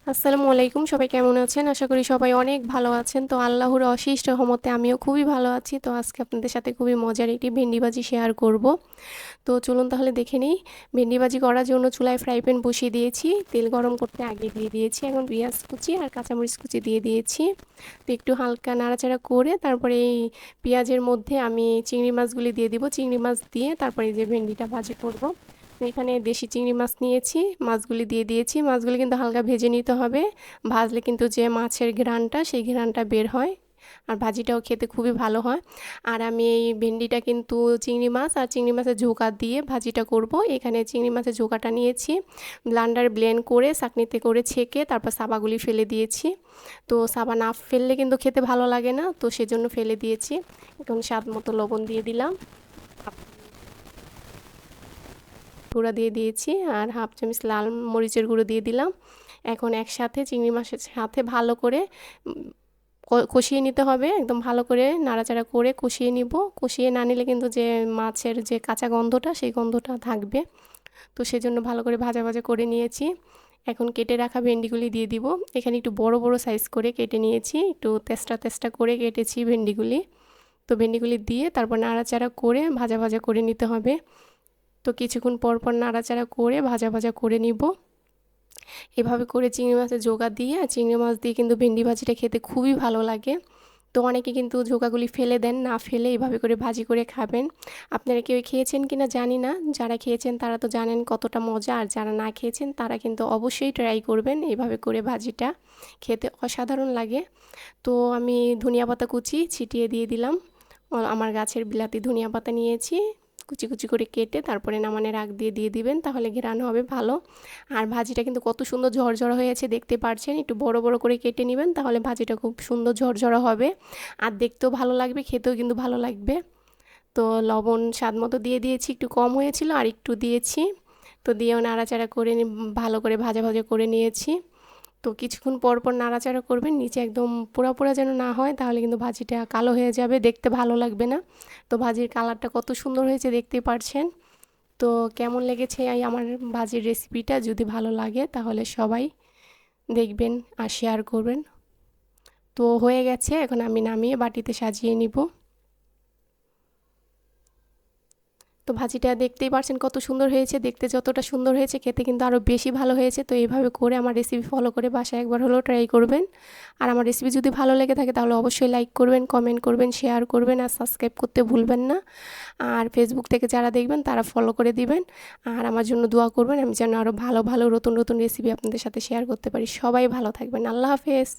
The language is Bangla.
আসসালামু আলাইকুম। সবাই কেমন আছেন? আশা করি সবাই অনেক ভালো আছেন। তো আল্লাহর অশেষ রহমতে আমিও খুবই ভালো আছি। তো আজকে আপনাদের সাথে খুবই মজার একটি ভেন্ডি ভাজি শেয়ার করব। তো চলুন তাহলে দেখে নেই। ভেন্ডি ভাজি করার জন্য চুলায় ফ্রাই প্যান বসিয়ে দিয়েছি। তেল গরম করতে আগে দিয়ে দিয়েছি। এখন পেঁয়াজ কুচি আর কাঁচামরিচ কুচি দিয়ে দিয়েছি। তো একটু হালকা নাড়াচাড়া করে তারপরে এই পেঁয়াজের মধ্যে আমি চিংড়ি মাছগুলি দিয়ে দিব। চিংড়ি মাছ দিয়ে তারপরে এই যে ভেন্ডিটা ভাজি করব। এখানে দেশি চিংড়ি মাছ নিয়েছি, মাছগুলি দিয়ে দিয়েছি। মাছগুলি কিন্তু হালকা ভেজে নিতে হবে। ভাজলে কিন্তু যে মাছের ঘ্রাণটা সেই ঘ্রাণটা বের হয়, আর ভাজিটাও খেতে খুবই ভালো হয়। আর আমি এই ভেন্ডিটা কিন্তু চিংড়ি মাছ আর চিংড়ি মাছের ঝোঁকা দিয়ে ভাজিটা করব। এখানে চিংড়ি মাছের ঝোঁকাটা নিয়েছি, ব্লান্ডারে ব্লেন্ড করে ছাঁকনিতে করে ছেঁকে তারপর সাবাগুলি ফেলে দিয়েছি। তো সাবা না ফেললে কিন্তু খেতে ভালো লাগে না, তো সেজন্য ফেলে দিয়েছি। এখন স্বাদ মতো লবণ দিয়ে দিলাম, গুঁড়া দিয়ে দিয়েছি, আর হাফ চামচ লাল মরিচের গুঁড়ো দিয়ে দিলাম। এখন একসাথে চিংড়ি মাছের সাথে ভালো করে কষিয়ে নিতে হবে। একদম ভালো করে নাড়াচাড়া করে কষিয়ে নিব। কষিয়ে না নিলে কিন্তু যে মাছের যে কাঁচা গন্ধটা সেই গন্ধটা থাকবে। তো সেজন্য ভালো করে ভাজা ভাজা করে নিয়েছি। এখন কেটে রাখা ভেন্ডিগুলি দিয়ে দিব। এখানে একটু বড় বড় সাইজ করে কেটে নিয়েছি, একটু তেস্তা তেস্তা করে কেটেছি ভেন্ডিগুলি। তো ভেন্ডিগুলি দিয়ে তারপর নাড়াচাড়া করে ভাজা ভাজা করে নিতে হবে। তো কিছুক্ষণ পর পর নাড়াচাড়া করে ভাজা ভাজা করে নিব। এভাবে করে চিংড়ি মাছের ঝোঁকা দিয়ে আর চিংড়ি মাছ দিয়ে কিন্তু ভেন্ডি ভাজিটা খেতে খুবই ভালো লাগে। তো অনেকে কিন্তু ঝোঁকাগুলি ফেলে দেন, না ফেলে এভাবে করে ভাজি করে খাবেন। আপনারা কেউ খেয়েছেন কি না জানি না, যারা খেয়েছেন তারা তো জানেন কতটা মজা, আর যারা না খেয়েছেন তারা কিন্তু অবশ্যই ট্রাই করবেন এভাবে করে ভাজিটা, খেতে অসাধারণ লাগে। তো আমি ধনিয়া পাতা কুচি ছিটিয়ে দিয়ে দিলাম। আমার গাছের বিলাতি ধনিয়া পাতা নিয়েছি, কুচি কুচি করে কেটে তারপরে নামানোর আগ দিয়ে দিয়ে দিবেন, তাহলে ঘ্রাণ হবে ভালো। আর ভাজিটা কিন্তু কত সুন্দর ঝরঝরা হয়েছে দেখতে পাচ্ছেন। একটু বড় বড় করে কেটে নেবেন, তাহলে ভাজিটা খুব সুন্দর ঝরঝরা হবে, আর দেখতেও ভালো লাগবে, খেতেও কিন্তু ভালো লাগবে। তো লবণ স্বাদ মতো দিয়ে দিয়েছি, একটু কম হয়েছিল আর একটু দিয়েছি। তো দিয়েও নাড়াচাড়া করে ভালো করে ভাজা ভাজা করে নিয়েছি। তো কিছুক্ষণ পর পর নাড়াচাড়া করবেন, নিচে একদম পোড়া পোড়া যেন না হয়, তাহলে কিন্তু ভাজিটা কালো হয়ে যাবে, দেখতে ভালো লাগবে না। তো ভাজির কালারটা কত সুন্দর হয়েছে দেখতেই পারছেন। তো কেমন লেগেছে এই আমার ভাজির রেসিপিটা? যদি ভালো লাগে তাহলে সবাই দেখবেন আর শেয়ার করবেন। তো হয়ে গেছে, এখন আমি নামিয়ে বাটিতে সাজিয়ে নিব। তো ভাজিটা দেখতেই পারছেন কত সুন্দর হয়েছে, দেখতে যতটা সুন্দর হয়েছে খেতে কিন্তু আরও বেশি ভালো হয়েছে। তো এইভাবে করে আমার রেসিপি ফলো করে বাসায় একবার হলেও ট্রাই করবেন। আর আমার রেসিপি যদি ভালো লেগে থাকে তাহলে অবশ্যই লাইক করবেন, কমেন্ট করবেন, শেয়ার করবেন, আর সাবস্ক্রাইব করতে ভুলবেন না। আর ফেসবুক থেকে যারা দেখবেন তারা ফলো করে দিবেন। আর আমার জন্য দোয়া করবেন, আমি যেন আরও ভালো ভালো নতুন নতুন রেসিপি আপনাদের সাথে শেয়ার করতে পারি। সবাই ভালো থাকবেন। আল্লাহ হাফেজ।